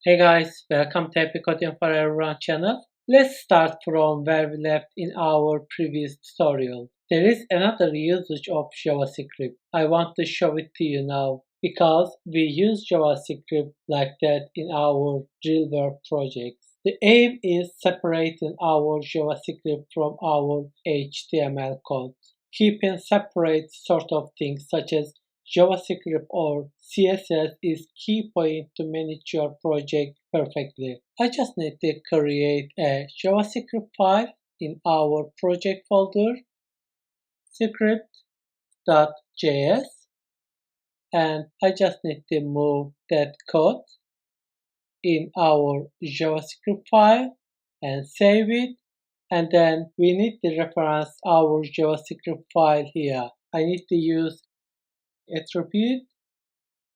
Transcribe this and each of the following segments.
Hey guys, welcome to Happy Coding for Everyone channel. Let's start from where we left in our previous tutorial. There is another usage of JavaScript. I want to show it to you now because we use JavaScript like that in our real world projects. The aim is separating our JavaScript from our HTML code, keeping separate sort of things such as JavaScript or CSS is key point to manage your project perfectly. I just need to create a JavaScript file in our project folder, script.js, and I just need to move that code in our JavaScript file and save it. And then we need to reference our JavaScript file here. I need to use attribute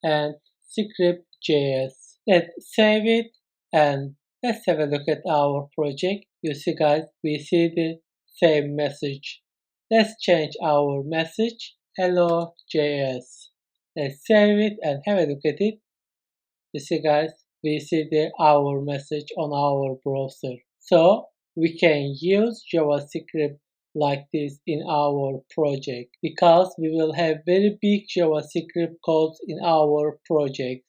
and script.js. Let's save it and let's have a look at our project. You see guys, we see the same message. Let's change our message, hello JS. Let's save it and have a look at it. You see guys, we see our message on our browser. So we can use JavaScript like this in our project because we will have very big JavaScript codes in our project.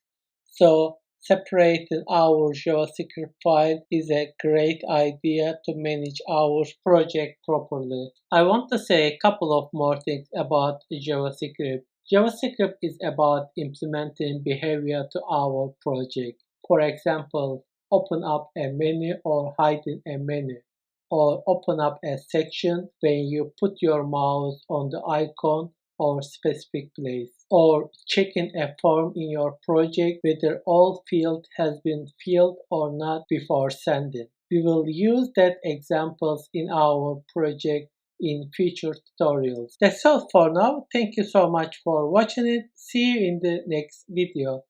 So separating our JavaScript file is a great idea to manage our project properly. I want to say a couple of more things about JavaScript. JavaScript is about implementing behavior to our project. For example, open up a menu or hiding a menu, or open up a section when you put your mouse on the icon or specific place, or checking a form in your project whether all field has been filled or not before sending. We will use that examples in our project in future tutorials. That's all for now. Thank you so much for watching it. See you in the next video.